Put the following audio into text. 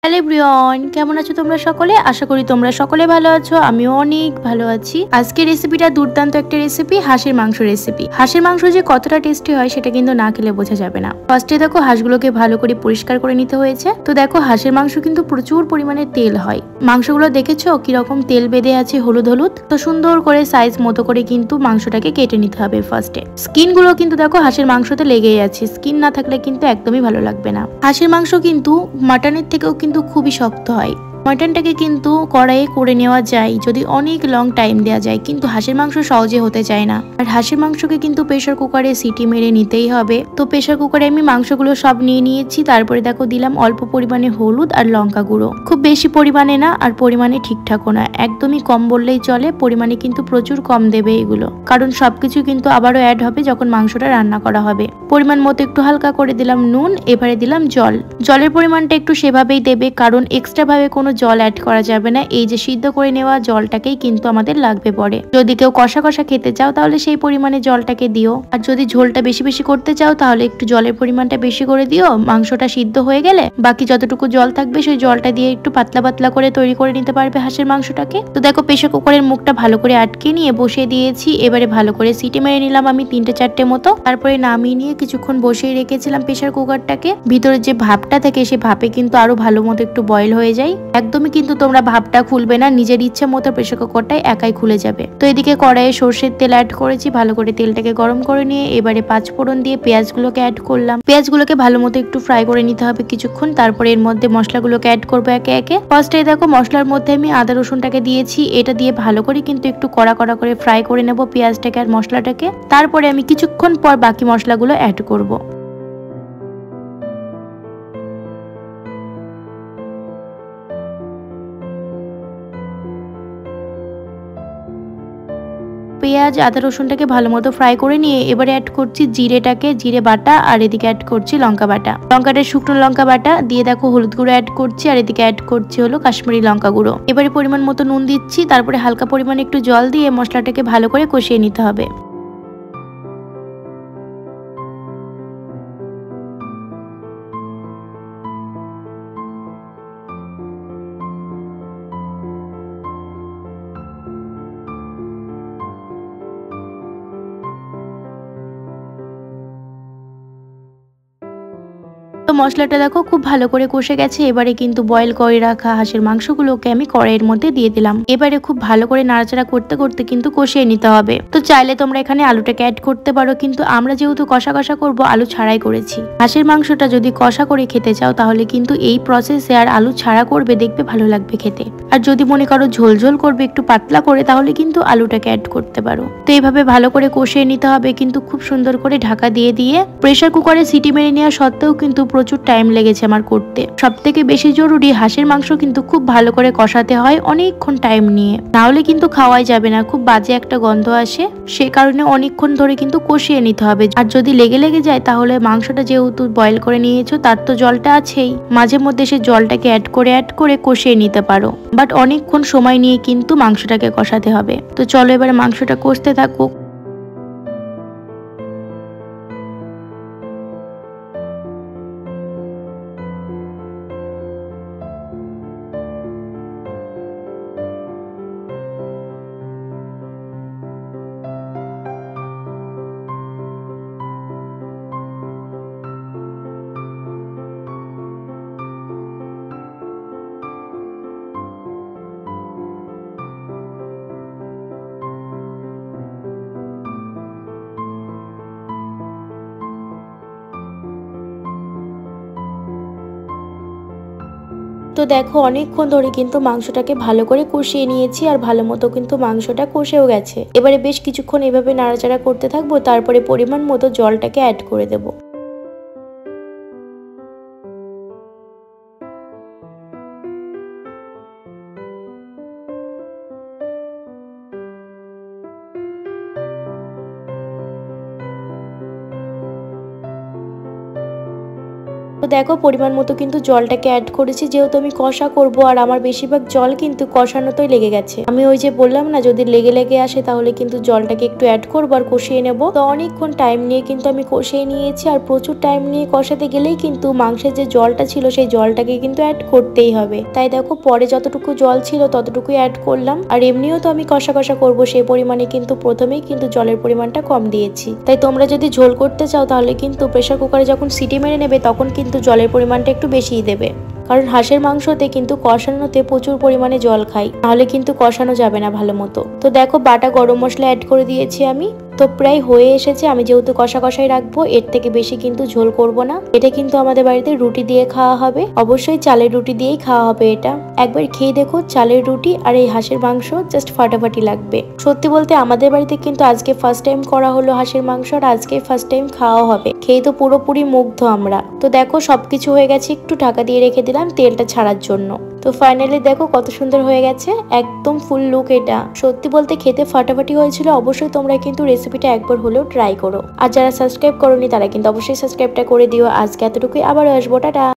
Hello everyone, কেমন আছো তোমরা সকলে? আশা করি তোমরা সকলে ভালো আছো। আমিও অনেক ভালো আছি। আজকের রেসিপিটা দুর্দান্ত একটা রেসিপি, হাঁসের মাংস রেসিপি। হাঁসের মাংস যে কতটা টেস্টি হয় সেটা কিন্তু না খেলে বোঝা যাবে না। ফার্স্টে দেখো হাঁসগুলোকে ভালো করে পরিষ্কার করে নিতে হয়েছে। তো দেখো হাঁসের মাংস কিন্তু প্রচুর পরিমাণে তেল হয়। মাংসগুলো দেখেছো কিরকম তেল বেঁধে আছে হলুদ হলুদ। তো সুন্দর করে সাইজ মতো করে কিন্তু মাংসটাকে কেটে নিতে হবে ফার্স্টে। স্কিন গুলো কিন্তু দেখো হাঁসের মাংসতে লেগেই আছে, স্কিন না থাকলে কিন্তু একদমই ভালো লাগবে না। হাঁসের মাংস কিন্তু মাটনের থেকেও কিন্তু খুবই শক্ত হয়। মাটনটাকে কিন্তু কড়াইয়ে করে নেওয়া যায় যদি অনেক লং টাইম দেওয়া যায়, কিন্তু হাঁসের মাংস সহজে হতে চায় না। আর হাঁসের মাংসকে কিন্তু প্রেসার কুকারে সিটি মেরে নিতেই হবে। তো প্রেসার কুকারে আমি মাংসগুলো সব নিয়ে নিয়েছি। তারপরে দেখো দিলাম অল্প পরিমাণে হলুদ আর লঙ্কা গুঁড়ো, খুব বেশি পরিমাণে না আর পরিমাণে ঠিকঠাকও না, একদমই কম বললেই চলে। পরিমাণে কিন্তু প্রচুর কম দেবে এগুলো, কারণ সবকিছু কিন্তু আবারও অ্যাড হবে যখন মাংসটা রান্না করা হবে। পরিমাণ মতো একটু হালকা করে দিলাম নুন, এবারে দিলাম জল। জলের পরিমাণটা একটু সেভাবেই দেবে, কারণ এক্সট্রা ভাবে কোনো জল অ্যাড করা যাবে না। এই যে সিদ্ধ করে নেওয়া জলটাকেই কিন্তু আমাদের লাগবে পরে। যদি কেউ কষা কষা খেতে চাও তাহলে সেই পরিমাণে জলটাকে দিও, আর যদি ঝোলটা বেশি বেশি করতে চাও তাহলে একটু জলের পরিমাণটা বেশি করে দিও। মাংসটা সিদ্ধ হয়ে গেলে বাকি যতটুকু জল থাকবে সেই জলটা দিয়ে একটু পাতলা পাতলা করে তৈরি করে নিতে পারবে হাঁসের মাংসটাকে। তো দেখো প্রেসার কুকারের মুখটা ভালো করে আটকে নিয়ে বসিয়ে দিয়েছি। এবারে ভালো করে সিটি মেরে নিলাম আমি 3-4টে মতো। তারপরে নামিয়ে নিয়ে কিছুক্ষণ বসিয়ে রেখেছিলাম প্রেসার কুকারটাকে। ভিতরে যে ভাপটা থাকে সে ভাপে কিন্তু আরো ভালো মতো একটু বয়েল হয়ে যায়। একদমই কিন্তু তোমরা ভাপটা খুলবে না, নিজের ইচ্ছা মতো প্রেসার কুকারটাই একাই খুলে যাবে। তো এদিকে কড়াইয়ে সর্ষের তেল অ্যাড করেছি, ভালো করে তেলটাকে গরম করে নিয়ে এবারে 5 ফোড়ন দিয়ে পেঁয়াজগুলোকে অ্যাড করলাম। পেঁয়াজগুলোকে ভালো মতো একটু ফ্রাই করে নিতে হবে কিছুক্ষণ। তারপরে এর মধ্যে মশলাগুলোকে অ্যাড করবো একে একে। ফার্স্টে দেখো মশলার মধ্যে আমি আদা রসুনটাকে দিয়েছি, এটা দিয়ে ভালো করে কিন্তু একটু কড়া কড়া করে ফ্রাই করে নেব পেঁয়াজটাকে আর মশলাটাকে। তারপরে আমি কিছুক্ষণ পর বাকি মশলাগুলো অ্যাড করব। পেঁয়াজ আদা রসুনটাকে ভালো মতো ফ্রাই করে নিয়ে এবারে অ্যাড করছি জিরেটাকে, জিরে বাটা, আর এদিকে অ্যাড করছি লঙ্কা বাটা। লঙ্কাটা শুকনো লঙ্কা বাটা দিয়ে দেখো হলুদ গুঁড়ো অ্যাড করছি, আর এদিকে অ্যাড করছি হলো কাশ্মীরি লঙ্কা গুঁড়ো। এবারে পরিমাণ মতো নুন দিচ্ছি, তারপরে হালকা পরিমাণে একটু জল দিয়ে মশলাটাকে ভালো করে কষিয়ে নিতে হবে। তো মশলাটা দেখো খুব ভালো করে কষে গেছে। এবারে কিন্তু বয়েল করে রাখা হাঁসের মাংসগুলোকে আমি কড়াইয়ের মধ্যে দিয়ে দিলাম। এবারে খুব ভালো করে নাড়াচাড়া করতে করতে কিন্তু কষিয়ে নিতে হবে। তো চাইলে তোমরা এখানে আলুটাকে অ্যাড করতে পারো, কিন্তু আমরা যেহেতু কষা কষা করবো আলু ছাড়াই করেছি। হাঁসের মাংসটা যদি কষা করে খেতে চাও তাহলে কিন্তু এই প্রসেসে আর আলু ছাড়া করবে, দেখবে ভালো লাগবে খেতে। আর যদি মনে করো ঝোল ঝোল করবে একটু পাতলা করে তাহলে কিন্তু আলুটাকে অ্যাড করতে পারো। তো এইভাবে ভালো করে কষিয়ে নিতে হবে, কিন্তু খুব সুন্দর করে ঢাকা দিয়ে দিয়ে। প্রেসার কুকারে সিটি মেরে নেওয়া সত্ত্বেও কিন্তু প্রচুর টাইম লেগেছে আমার করতে। সব থেকে বেশি জরুরি হাঁসের মাংস কিন্তু খুব ভালো করে কষাতে হয় অনেকক্ষণ টাইম নিয়ে, না হলে কিন্তু খাওয়াই যাবে না, খুব বাজে একটা গন্ধ আসে। সে কারণে অনেকক্ষণ ধরে কিন্তু কষিয়ে নিতে হবে। আর যদি লেগে লেগে যায় তাহলে মাংসটা যেহেতু বয়েল করে নিয়েছো তার তো জলটা আছেই, মাঝে মধ্যে সে জলটাকে অ্যাড করে কষিয়ে নিতে পারো, বাট অনেকক্ষণ সময় নিয়ে কিন্তু মাংসটাকে কষাতে হবে। তো চলো এবারে মাংসটা কষতে থাকুক। তো দেখো অনেকক্ষণ ধরে কিন্তু মাংসটাকে ভালো করে কষিয়ে নিয়েছি, আর ভালো মতো কিন্তু মাংসটা কষেও গেছে। এবারে বেশ কিছুক্ষণ এভাবে নাড়াচাড়া করতে থাকবো, তারপরে পরিমাণ মতো জলটাকে অ্যাড করে দেবো। তো দেখো পরিমাণ মতো কিন্তু জলটাকে অ্যাড করেছি, যেহেতু আমি কষা করব আর আমার বেশিরভাগ জল কিন্তু কষানোতেই লেগে গেছে। আমি ওই যে বললাম না, যদি লেগে লেগে আসে তাহলে কিন্তু জলটাকে একটু অ্যাড করবো আর কষিয়ে নেবো। তো অনেকক্ষণ টাইম নিয়ে কিন্তু আমি কষিয়ে নিয়েছি, আর প্রচুর টাইম নিয়ে কষাতে গেলেই কিন্তু মাংসের যে জলটা ছিল সেই জলটাকে কিন্তু অ্যাড করতেই হবে। তাই দেখো পরে যতটুকু জল ছিল ততটুকুই অ্যাড করলাম। আর এমনিও তো আমি কষা কষা করবো, সেই পরিমাণে কিন্তু প্রথমেই কিন্তু জলের পরিমাণটা কম দিয়েছি। তাই তোমরা যদি ঝোল করতে চাও তাহলে কিন্তু প্রেসার কুকারে যখন সিটি মেরে নেবে তখন কিন্তু জলের পরিমাণটা একটু বেশিই দেবে, কারণ হাঁসের মাংসতে কিন্তু কষানোতে প্রচুর পরিমাণে জল খাই, নাহলে কিন্তু কষানো যাবে না ভালো মতো। তো দেখো বাটা গরম মশলা অ্যাড করে দিয়েছি আমি। তো প্রায় হয়ে এসেছে। আমি যেহেতু কষা কষাই রাখবো, এর থেকে বেশি কিন্তু ঝোল করব না। এটা কিন্তু আমাদের বাড়িতে রুটি দিয়ে খাওয়া হবে, অবশ্যই চালের রুটি দিয়েই খাওয়া হবে। এটা একবার খেয়ে দেখো, চালের রুটি আর এই হাঁসের মাংস জাস্ট ফাটাফাটি লাগবে। সত্যি বলতে আমাদের বাড়িতে কিন্তু আজকে ফার্স্ট টাইম করা হলো হাঁসের মাংস, আর আজকে ফার্স্ট টাইম খাওয়া হবে। খেয়ে তো পুরোপুরি মুগ্ধ আমরা। তো দেখো সবকিছু হয়ে গেছে, একটু ঢাকা দিয়ে রেখে দিলাম তেলটা ছাড়ার জন্য। তো ফাইনালি দেখো কত সুন্দর হয়ে গেছে, একদম ফুল লুক। এটা সত্যি বলতে খেতে ফাটাফাটি হয়েছিল। অবশ্যই তোমরা কিন্তু রেসিপিটা একবার হলেও ট্রাই করো, আর যারা সাবস্ক্রাইব করোনি তারা কিন্তু অবশ্যই সাবস্ক্রাইবটা করে দিও। আজকে এতটুকুই, আবারও আসবো, টাটা।